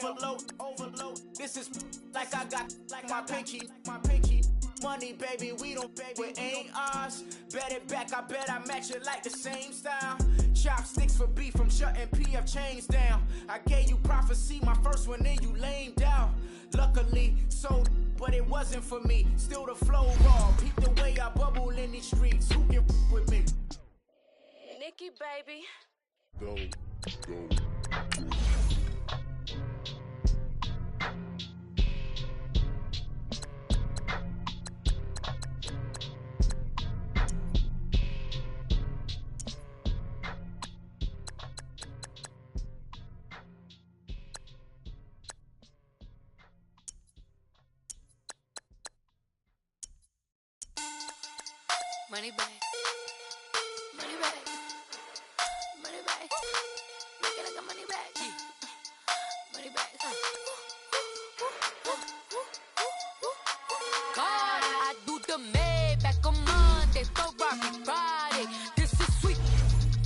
overload. This is like I got like my pinky. Money, baby, we don't beg, it ain't ours. Bet it back, I bet I match it like the same style. Chopsticks for beef from shutting PF chains down. I gave you prophecy, my first one, then you lamed out. Luckily, sold, but it wasn't for me. Still the flow raw, peep the way I bubble in these streets. Who can with me? Nikki, baby. Go. Money back. Money back. Money back. Make it like a money back. Money back. God, I do the Maybach on Monday, Ferrari Friday. This is sweet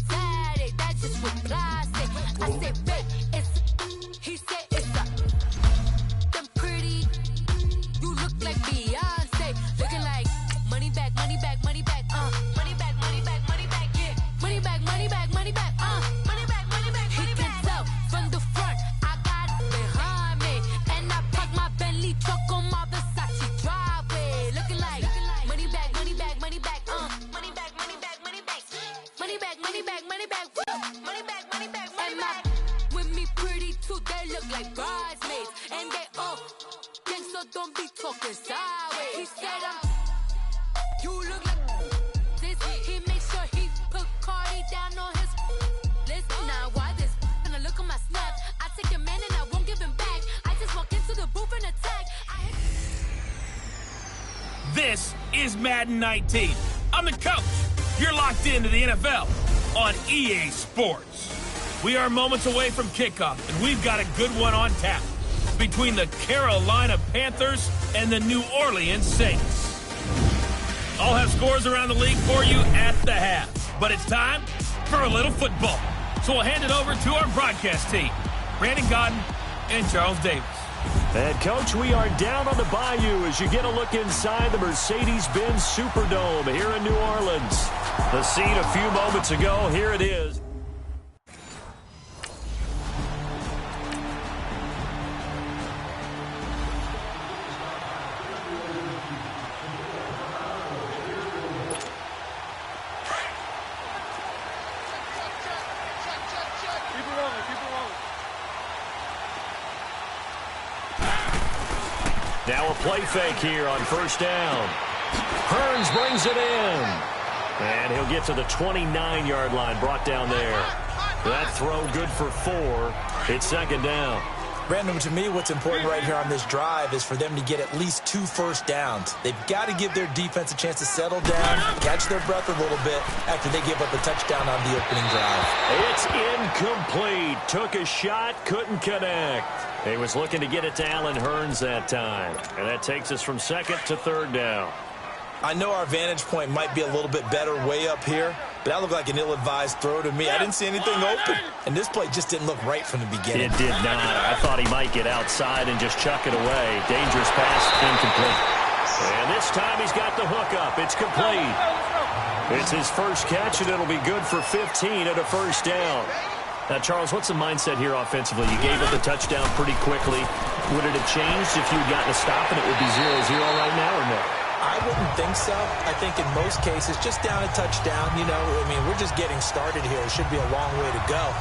Saturday, that's just what I say. I say, babe, it's, he said it's a, them pretty, you look like Beyonce, looking like money back, money back, money back, money back, money back, money back, yeah, money back, money back, money back, money back, money back, he can tell from the front, I got it behind me, and I park my Bentley truck on my Versace driveway, looking like money back, money back, money back, money back, money back, money back, money back, money back, money back, money back, money back, money back, with me pretty too, they look like bridesmaids, and they all gang, so don't be talking sideways. He said you look like this. He makes sure he put Cardi down on his list. Now why this? Gonna look at my snap. I take your man and I won't give him back. I just walk into the booth and attack. This is Madden 19. I'm the coach. You're locked into the NFL on EA Sports. We are moments away from kickoff, and we've got a good one on tap between the Carolina Panthers and the New Orleans Saints. I'll have scores around the league for you at the half. But it's time for a little football. So we'll hand it over to our broadcast team, Brandon Gaudin and Charles Davis. And, Coach, we are down on the bayou as you get a look inside the Mercedes-Benz Superdome here in New Orleans. The scene a few moments ago, here it is. Now a play fake here on first down. Hearns brings it in. And he'll get to the 29-yard line, brought down there. That throw good for 4. It's second down. Brandon, to me, what's important right here on this drive is for them to get at least 2 first downs. They've got to give their defense a chance to settle down, catch their breath a little bit after they give up a touchdown on the opening drive. It's incomplete. Took a shot, couldn't connect. He was looking to get it to Allen Hearns that time. And that takes us from second to third down. I know our vantage point might be a little bit better way up here, but that looked like an ill-advised throw to me. I didn't see anything open, and this play just didn't look right from the beginning. It did not. I thought he might get outside and just chuck it away. Dangerous pass, incomplete. And this time he's got the hook up. It's complete. It's his first catch, and it'll be good for 15 at a first down. Now, Charles, what's the mindset here offensively? You gave up the touchdown pretty quickly. Would it have changed if you had gotten a stop and it would be 0-0 right now or no? I wouldn't think so. I think in most cases, just down a touchdown, you know, I mean, we're just getting started here. It should be a long way to go.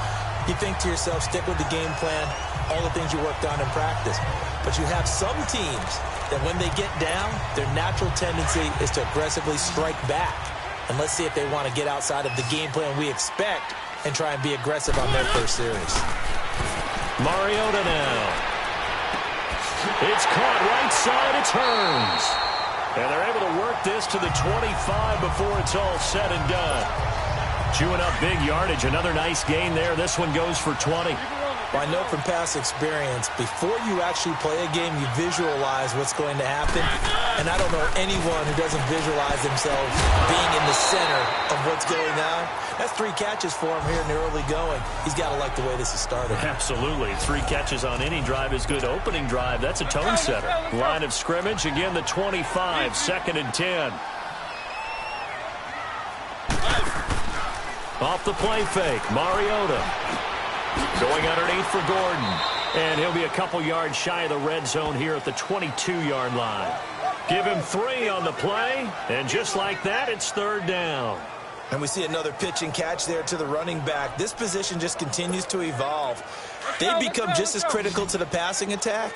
You think to yourself, stick with the game plan, all the things you worked on in practice. But you have some teams that when they get down, their natural tendency is to aggressively strike back. And let's see if they want to get outside of the game plan we expect and try and be aggressive on their first series. Mariota now. It's caught right side. It's Hearns. And they're able to work this to the 25 before it's all said and done. Chewing up big yardage. Another nice gain there. This one goes for 20. Well, I know from past experience, before you actually play a game, you visualize what's going to happen. And I don't know anyone who doesn't visualize themselves being in the center of what's going on. That's 3 catches for him here in the early going. He's got to like the way this is started. Absolutely. 3 catches on any drive is good. Opening drive, that's a tone setter. Line of scrimmage, again the 25, 2nd and 10. Off the play fake, Mariota. Going underneath for Gordon. And he'll be a couple yards shy of the red zone here at the 22-yard line. Give him 3 on the play, and just like that, it's 3rd down. And we see another pitch and catch there to the running back. This position just continues to evolve. They've become just as critical to the passing attack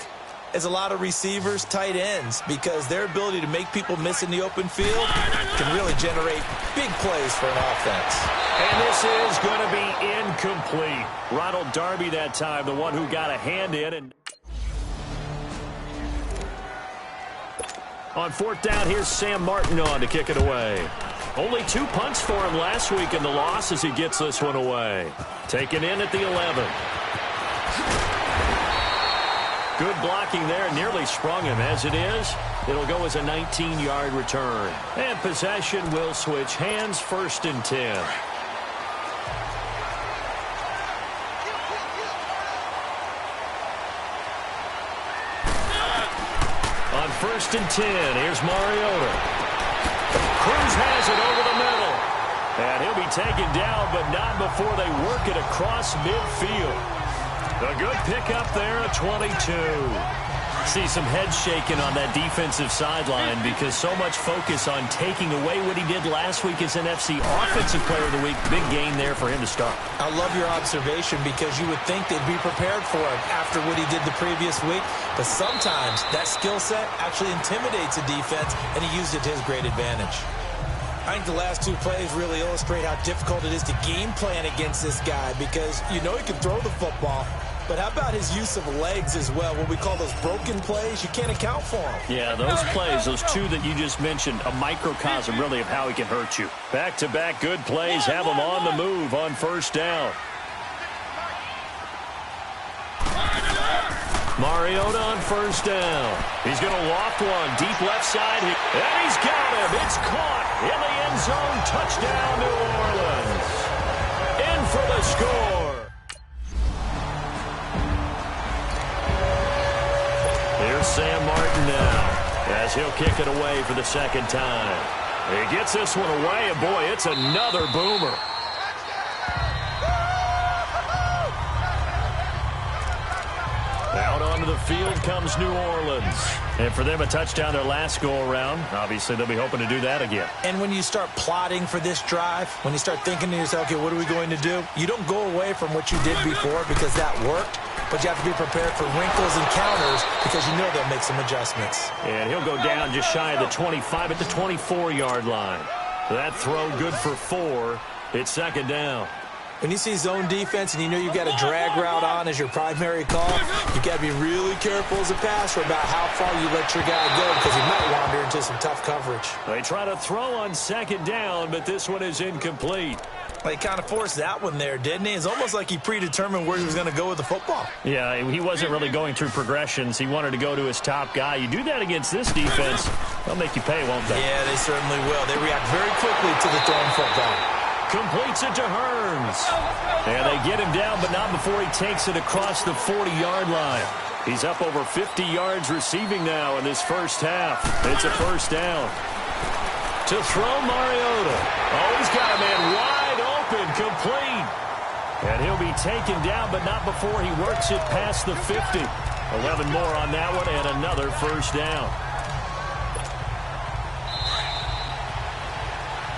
as a lot of receivers, tight ends, because their ability to make people miss in the open field can really generate big plays for an offense. And this is going to be incomplete. Ronald Darby that time, the one who got a hand in. And on 4th down, here's Sam Martin on to kick it away. Only 2 punts for him last week in the loss as he gets this one away. Taken in at the 11. Good blocking there, nearly sprung him. As it is, it'll go as a 19-yard return. And possession will switch hands, 1st and 10. On 1st and 10, here's Mariota. Cruz has it over the middle. And he'll be taken down, but not before they work it across midfield. A good pickup there at 22. See some head shaking on that defensive sideline because so much focus on taking away what he did last week as NFC Offensive Player of the Week. Big game there for him to start. I love your observation because you would think they'd be prepared for him after what he did the previous week. But sometimes that skill set actually intimidates a defense, and he used it to his great advantage. I think the last 2 plays really illustrate how difficult it is to game plan against this guy because you know he can throw the football. But how about his use of legs as well? What we call those broken plays, you can't account for them. Yeah, those plays, those 2 that you just mentioned, a microcosm really of how he can hurt you. Back-to-back good plays have him on the move on 1st down. Mariota on 1st down. He's going to loft one deep left side. And he's got him. It's caught in the end zone. Touchdown, New Orleans. In for the score. Here's Sam Martin now as he'll kick it away for the 2nd time. He gets this one away, and boy, it's another boomer. Out onto the field comes New Orleans. And for them, a touchdown their last go-around. Obviously, they'll be hoping to do that again. And when you start plotting for this drive, when you start thinking to yourself, okay, what are we going to do? You don't go away from what you did before because that worked. But you have to be prepared for wrinkles and counters because you know they'll make some adjustments. And he'll go down just shy of the 25 at the 24-yard line. That throw good for 4. It's 2nd down. When you see zone defense and you know you've got a drag route on as your primary call, you've got to be really careful as a passer about how far you let your guy go because he might wander into some tough coverage. They try to throw on 2nd down, but this one is incomplete. He kind of forced that one there, didn't he? It's almost like he predetermined where he was going to go with the football. Yeah, he wasn't really going through progressions. He wanted to go to his top guy. You do that against this defense, they'll make you pay, won't they? Yeah, they certainly will. They react very quickly to the thrown football. Completes it to Hearns. And they get him down, but not before he takes it across the 40-yard line. He's up over 50 yards receiving now in this 1st half. It's a 1st down. To throw Mariota. Oh, he's got a man wide open, complete. And he'll be taken down, but not before he works it past the 50. 11 more on that one, and another 1st down.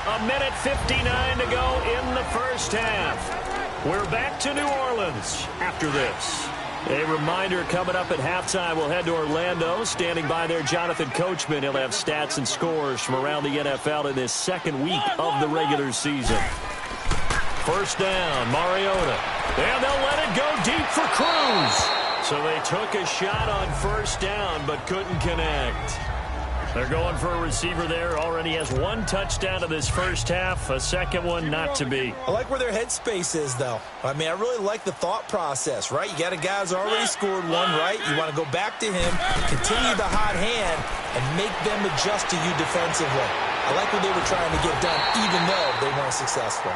A minute 59 to go in the 1st half. We're back to New Orleans after this. A reminder coming up at halftime, we'll head to Orlando. Standing by there, Jonathan Coachman. He'll have stats and scores from around the NFL in this 2nd week of the regular season. 1st down, Mariota. And they'll let it go deep for Cruz. So they took a shot on 1st down, but couldn't connect. They're going for a receiver there. Already has one touchdown in this first half. A second one not to be. I like where their headspace is, though. I mean, I really like the thought process, right? You got a guy who's already scored one, right? You want to go back to him, continue the hot hand, and make them adjust to you defensively. I like what they were trying to get done, even though they weren't successful.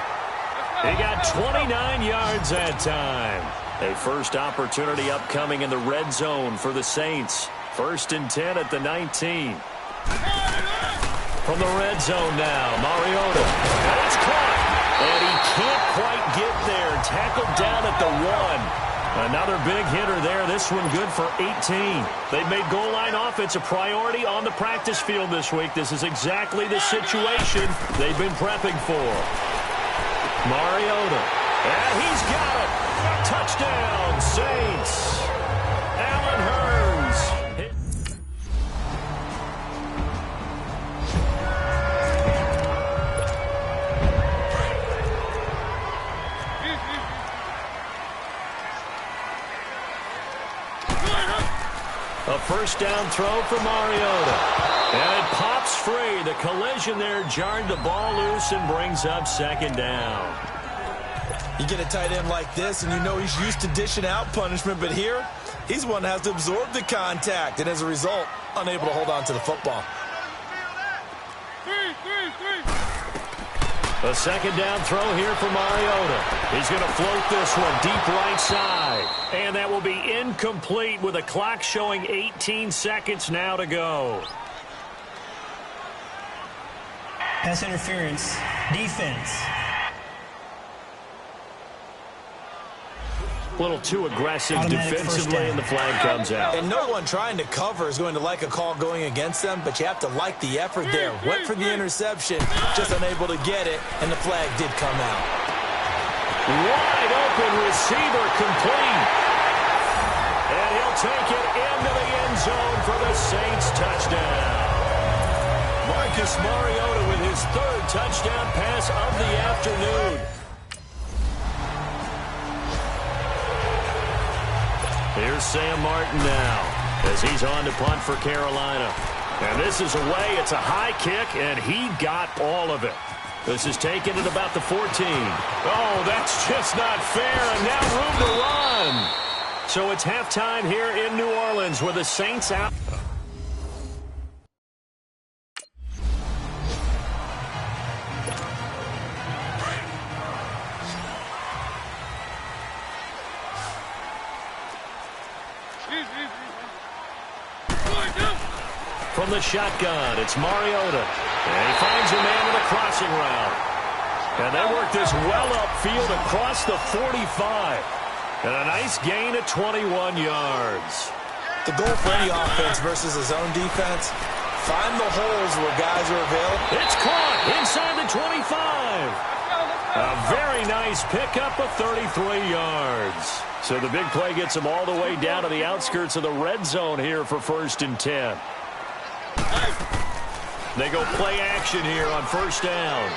He got 29 yards that time. A first opportunity upcoming in the red zone for the Saints. 1st and 10 at the 19. From the red zone now, Mariota. And it's caught. And he can't quite get there. Tackled down at the 1. Another big hitter there. This one good for 18. They've made goal line offense a priority on the practice field this week. This is exactly the situation they've been prepping for. Mariota. And he's got it. Touchdown, Saints. Allen Hurns. A first down throw for Mariota. And it pops free. The collision there jarred the ball loose and brings up 2nd down. You get a tight end like this, and you know he's used to dishing out punishment, but here, he's one that has to absorb the contact, and as a result, unable to hold on to the football. A 2nd down throw here for Mariota. He's going to float this one deep right side. And that will be incomplete with a clock showing 18 seconds now to go. Pass interference. Defense. A little too aggressive defensively, and the flag comes out. And no one trying to cover is going to like a call going against them, but you have to like the effort there. Went for the interception, just unable to get it, and the flag did come out. Wide open receiver complete. And he'll take it into the end zone for the Saints touchdown. Marcus Mariota with his 3rd touchdown pass of the afternoon. Here's Sam Martin now as he's on to punt for Carolina. And this is away. It's a high kick, and he got all of it. This is taken at about the 14. Oh, that's just not fair, and now room to run. So it's halftime here in New Orleans with the Saints out. From the shotgun, it's Mariota. And he finds a man with a crossing route. And they work this well upfield across the 45. And a nice gain of 21 yards. The goal for any offense versus his own defense, find the holes where guys are available. It's caught inside the 25. A very nice pickup of 33 yards. So the big play gets him all the way down to the outskirts of the red zone here for 1st and 10. They go play action here on 1st down.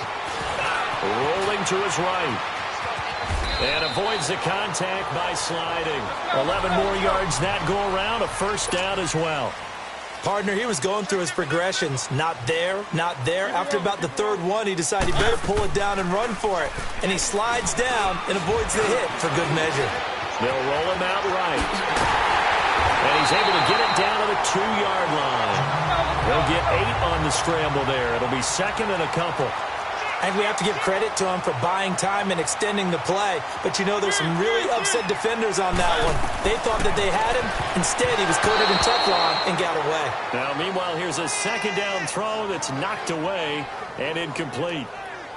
Rolling to his right. And avoids the contact by sliding. 11 more yards that go around. A 1st down as well. Partner, he was going through his progressions. Not there, not there. After about the 3rd one, he decided he better pull it down and run for it. And he slides down and avoids the hit for good measure. They'll roll him out right. And he's able to get it down to the 2-yard line. They'll get 8 on the scramble there. It'll be 2nd and a couple. And we have to give credit to him for buying time and extending the play. But, you know, there's some really upset defenders on that one. They thought that they had him. Instead, he was coated in Teflon and got away. Now, meanwhile, here's a 2nd down throw that's knocked away and incomplete.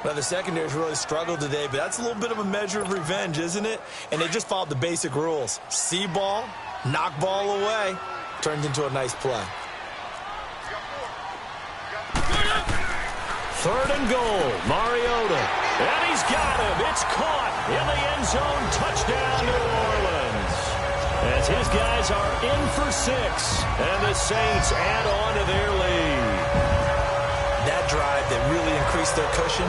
Well, the secondary's really struggled today, but that's a little bit of a measure of revenge, isn't it? And they just followed the basic rules. See ball, knock ball away, turned into a nice play. 3rd and goal, Mariota. And he's got him. It's caught in the end zone. Touchdown, New Orleans. As his guys are in for 6. And the Saints add on to their lead. That drive that really increased their cushion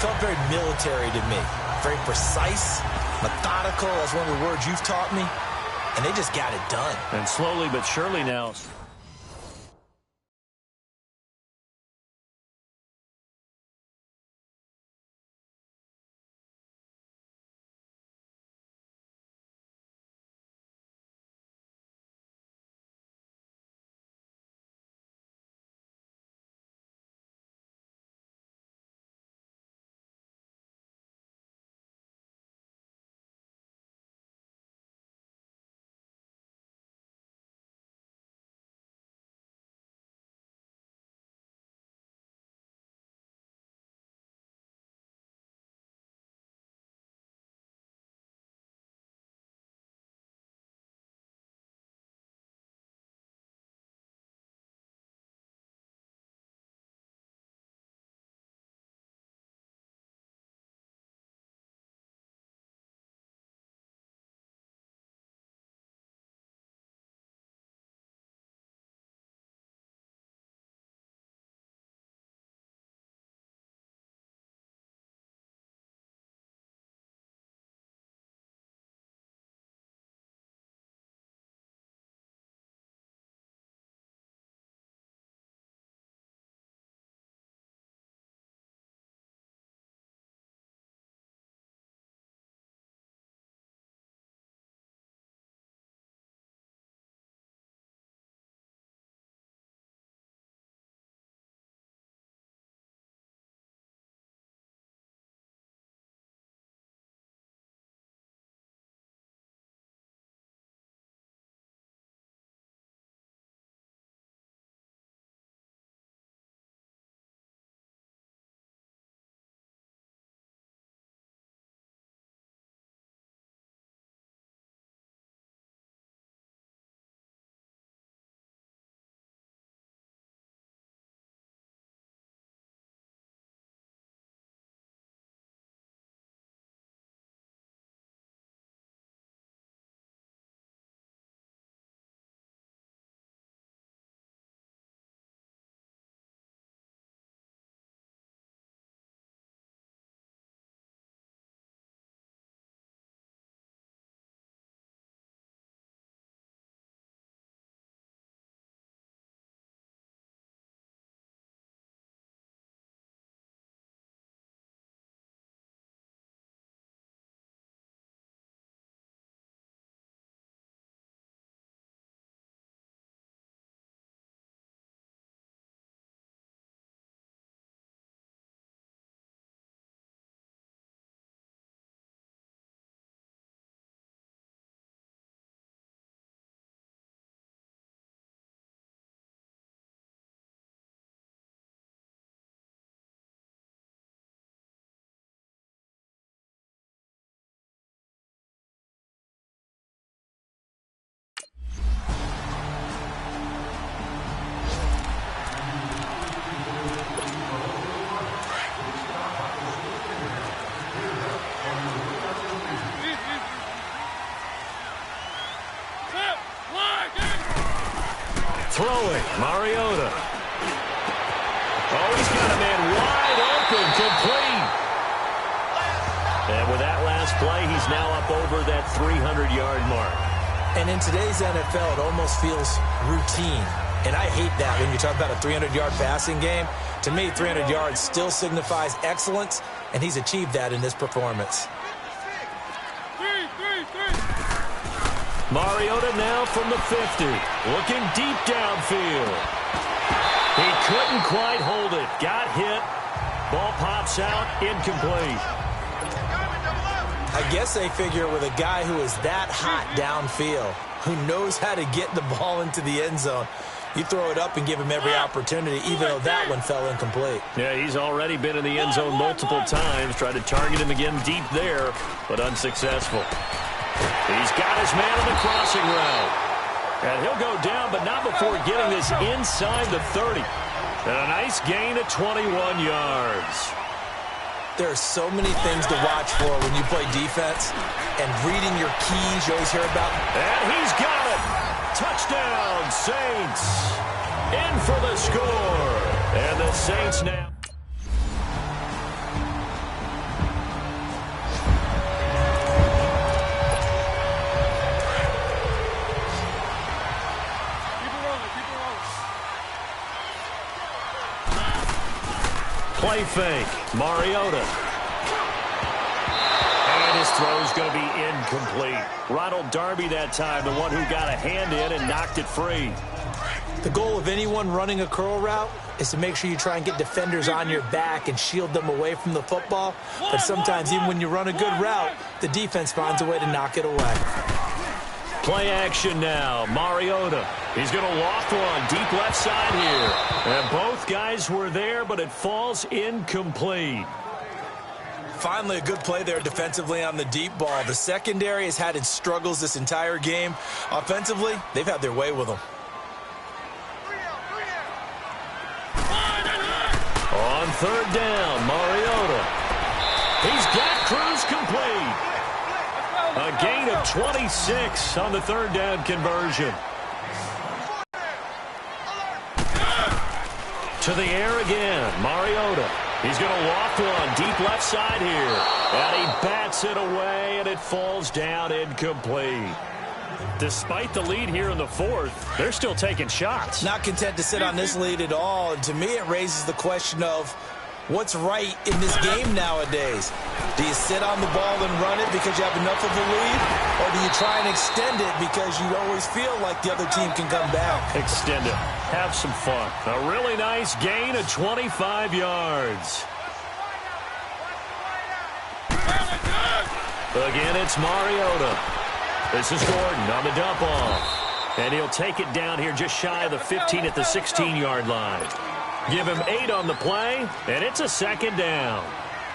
felt very military to me. Very precise, methodical. That's one of the words you've taught me. And they just got it done. And slowly but surely now. throwing. Mariota. Oh, he's got a man wide open, complete. And with that last play, he's now up over that 300-yard mark. And in today's NFL, it almost feels routine. And I hate that when you talk about a 300-yard passing game. To me, 300 yards still signifies excellence, and he's achieved that in this performance. Mariota now from the 50, looking deep downfield. He couldn't quite hold it. Got hit. Ball pops out, incomplete. I guess they figure with a guy who is that hot downfield, who knows how to get the ball into the end zone, you throw it up and give him every opportunity, even though that one fell incomplete. Yeah, he's already been in the end zone multiple times. Tried to target him again deep there, but unsuccessful. He's got his man on the crossing route. And he'll go down, but not before getting this inside the 30. And a nice gain of 21 yards. There are so many things to watch for when you play defense. And reading your keys, you always hear about. And he's got it. Touchdown, Saints. In for the score. And the Saints now. Play fake. Mariota. And his throw's going to be incomplete. Ronald Darby that time, the one who got a hand in and knocked it free. The goal of anyone running a curl route is to make sure you try and get defenders on your back and shield them away from the football. But sometimes even when you run a good route, the defense finds a way to knock it away. Play action now. Mariota. He's going to loft one deep left side here. And both guys were there, but it falls incomplete. Finally, a good play there defensively on the deep ball. The secondary has had its struggles this entire game. Offensively, they've had their way with them. On third down, Mariota. He's got Cruz complete. A gain of 26 on the third down conversion. To the air again, Mariota. He's going to loft one deep left side here. And he bats it away, and it falls down incomplete. Despite the lead here in the fourth, they're still taking shots. Not content to sit on this lead at all. And to me, it raises the question of what's right in this game nowadays. Do you sit on the ball and run it because you have enough of a lead? Or do you try and extend it because you always feel like the other team can come back? Extend it. Have some fun. A really nice gain of 25 yards. Again, it's Mariota. This is Gordon on the dump off. And he'll take it down here just shy of the 15 at the 16-yard line. Give him 8 on the play, and it's a second down.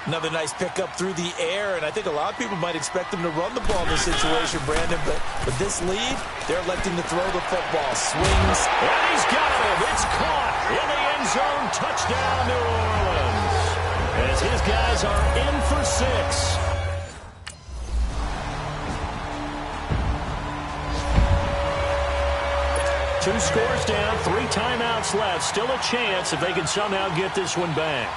Another nice pickup through the air, and I think a lot of people might expect him to run the ball in this situation, Brandon, but with this lead, they're electing to throw the football. Swings. And he's got it. It's caught in the end zone. Touchdown, New Orleans. As his guys are in for 6. Two scores down, 3 timeouts left. Still a chance if they can somehow get this one back.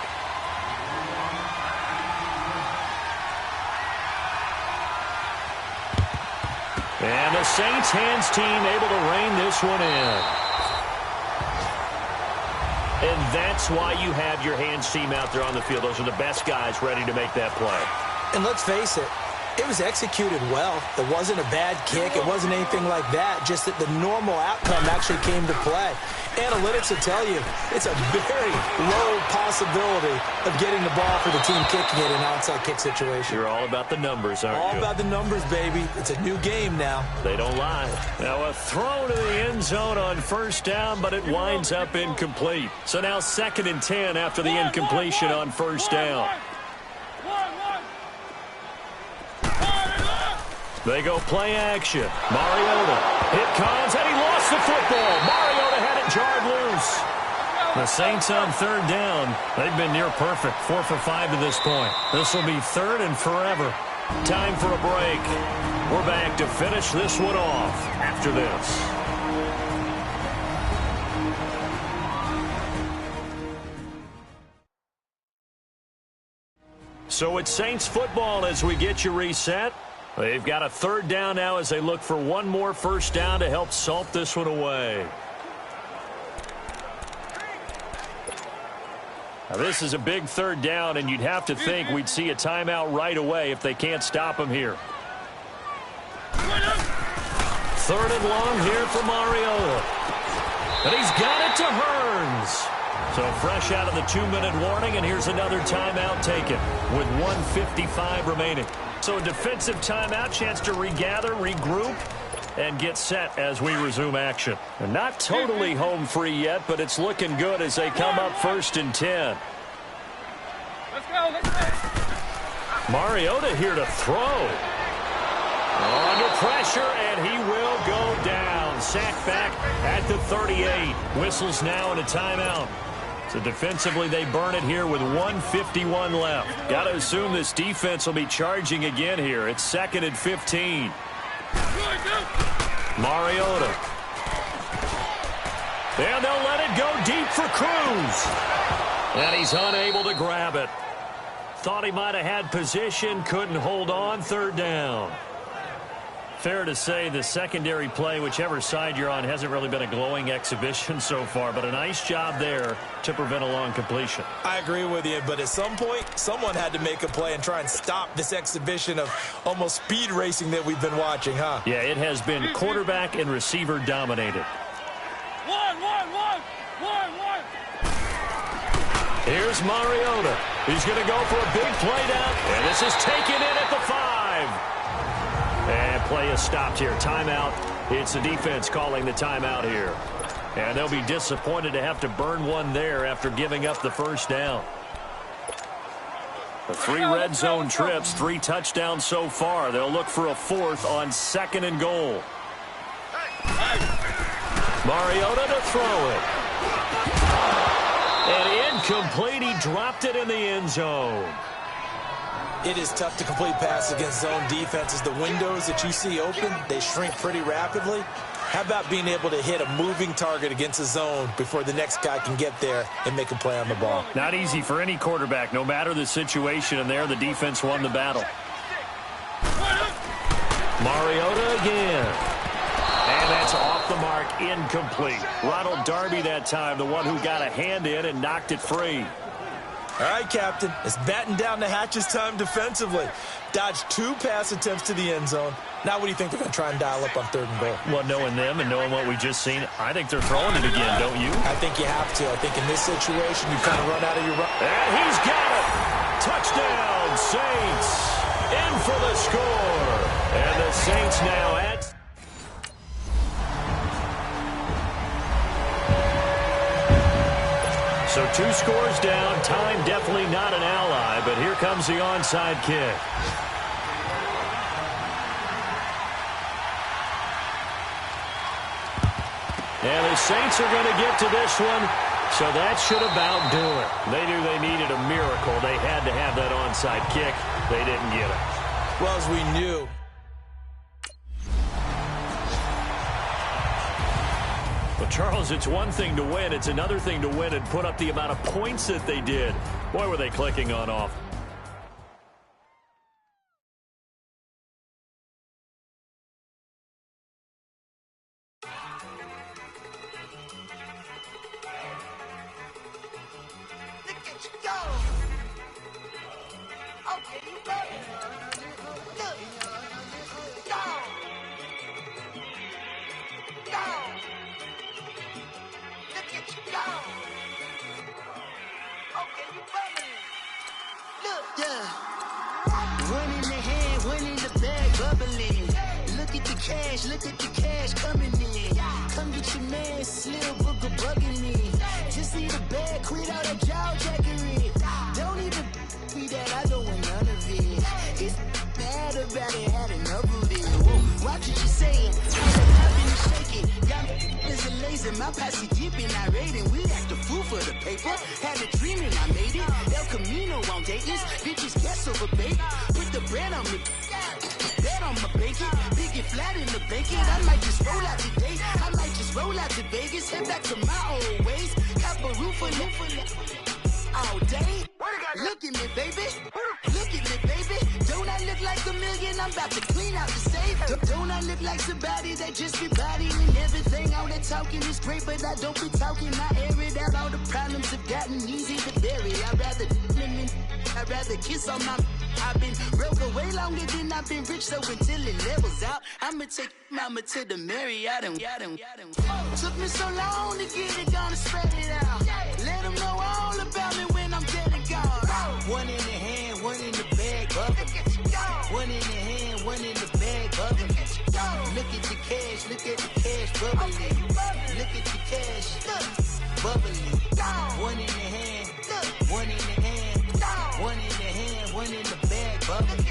And the Saints hands team able to rein this one in. And that's why you have your hands team out there on the field. Those are the best guys ready to make that play. And let's face it, it was executed well. It wasn't a bad kick. It wasn't anything like that. Just that the normal outcome actually came to play. Analytics will tell you it's a very low possibility of getting the ball for the team kicking it in an outside kick situation. You're all about the numbers, aren't you? All about the numbers, baby. It's a new game now. They don't lie. Now a throw to the end zone on first down, but it winds up incomplete. So now 2nd and 10 after the incompletion on first down. They go play action. Mariota. It comes, and he lost the football. Mariota had it jarred loose. The Saints on third down. They've been near perfect. 4 for 5 to this point. This will be 3rd and forever. Time for a break. We're back to finish this one off after this. So it's Saints football as we get you reset. They've got a third down now as they look for one more first down to help salt this one away. Now this is a big third down, and you'd have to think we'd see a timeout right away if they can't stop him here. Third and long here for Mariota. And he's got it to Hearns. So fresh out of the 2-minute warning, and here's another timeout taken with 1:55 remaining. So a defensive timeout, chance to regather, regroup, and get set as we resume action. They're not totally home free yet, but it's looking good as they come up 1st and 10. Let's go. Mariota here to throw. Under pressure, and he will go down. Sacked back at the 38. Whistles now and a timeout. So defensively, they burn it here with 1:51 left. Got to assume this defense will be charging again here. It's 2nd and 15. Mariota. And they'll let it go deep for Cruz. And he's unable to grab it. Thought he might have had position, couldn't hold on, 3rd down. Fair to say the secondary play, whichever side you're on, hasn't really been a glowing exhibition so far, but a nice job there to prevent a long completion. I agree with you, but at some point, someone had to make a play and try and stop this exhibition of almost speed racing that we've been watching, huh? Yeah, it has been quarterback and receiver dominated. One. Here's Mariota. He's going to go for a big play down, and this is taken in at the 5. And play is stopped here. Timeout. It's the defense calling the timeout here. And they'll be disappointed to have to burn one there after giving up the first down. The 3 red zone trips, 3 touchdowns so far. They'll look for a 4th on 2nd and goal. Mariota to throw it. And incomplete. He dropped it in the end zone. It is tough to complete pass against zone defenses. The windows that you see open, they shrink pretty rapidly. How about being able to hit a moving target against a zone before the next guy can get there and make a play on the ball? Not easy for any quarterback, no matter the situation, and there the defense won the battle. Mariota again. And that's off the mark, incomplete. Ronald Darby that time, the one who got a hand in and knocked it free. All right, Captain, it's batten down the hatches time defensively. Dodged 2 pass attempts to the end zone. Now what do you think they're going to try and dial up on 3rd and goal? Well, knowing them and knowing what we just seen, I think they're throwing it again, don't you? I think you have to. I think in this situation, you kind of run out of your run. And he's got it. Touchdown, Saints. In for the score. And the Saints now at... So 2 scores down. Time definitely not an ally, but here comes the onside kick. And the Saints are going to get to this one, so that should about do it. They knew they needed a miracle. They had to have that onside kick. They didn't get it. Well, as we knew. Well, Charles, it's one thing to win. It's another thing to win and put up the amount of points that they did. Boy, were they clicking on off. Look at the cash coming in. Come get your man, Slim Booker bugging me. Just see the bag, quit all that jaw jackery. Don't even me that I don't want none of it. It's bad about it, had enough of it. Watch what you saying, I've been shaking. Got me as a laser, my posse deep and I raiding. We act a fool for the paper. Had a dream and I made it. El Camino on Dayton's, bitches guess over bait. Put the brand on me. Bet on my bacon, big and flat in the bacon. I might just roll out today. I might just roll out to Vegas, head back to my old ways. Have a roof all day. Look at me, baby. Look I'm about to clean out the safe. Don't I look like somebody that just be bodying everything? All that talking is great, but I don't be talking. I air it out. All the problems have gotten easy to bury. I'd rather kiss on my. I've been broke way longer than I've been rich, so until it levels out, I'ma take mama to the Marriott and took me so long to get it, gonna spread it out. Let them know all about me when I'm dead and gone. One in the hand, one in the bag, bubbling. One in the hand, one in the bag, bubbling. Look at the cash, look at the cash, bubbling. Look at the cash, bubbling. One in the hand, one in the hand, one in the hand, one in the bag, bubbling.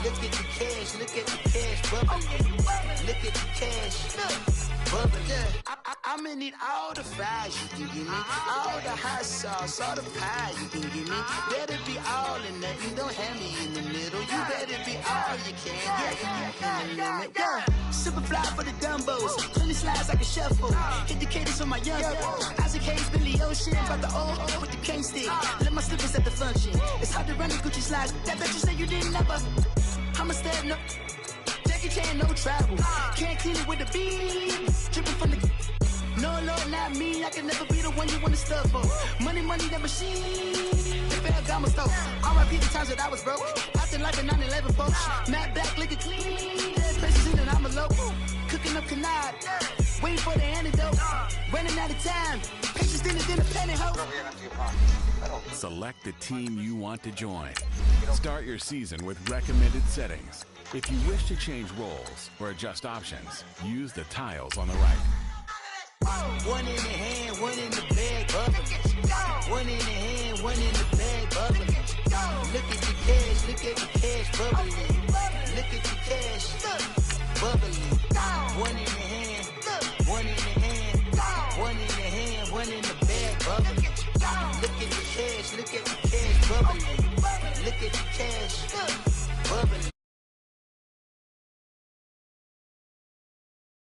Look at the cash, look at the cash, bubbling. Look at the cash, bubbling. I'ma need all the fries you can give me, all the hot sauce, all the pie you can give me. Better be all or nothing, don't have me in the middle. You better be all you can, yeah. Super fly for the Dumbos, 20 slides like a shuffle. Hit the cadence on my young Isaac Hayes, Billy Ocean, about the old with the cane stick. Let my slippers at the function. It's hard to run the Gucci slides. That bet you say you didn't never. I'ma step no. Jackie Chan, no travel. Can't clean it with the beat. Dripping from the. No, Lord, not me. I can never be the one you want to stuff for. Money, that machine. The Ferragamo stove. R.I.P. the times that I was broke. Acting like a 9/11 folks. Matte back, liquor clean. There's places in and I'm a local. Cooking up canard. Waiting for the antidote. Running out of time. Patience dinner, pantyhose. Select the team you want to join. Start your season with recommended settings. If you wish to change roles or adjust options, use the tiles on the right. One in the hand, one in the bag, bubbling. One in the hand, one in the bag, bubbling. Look at the cash, look at the cash, bubbling. Look at the cash, bubbling. One in the hand, one in the hand, one in the hand, one in the bag, bubbling. Look at the cash, bubbling. Look at the cash,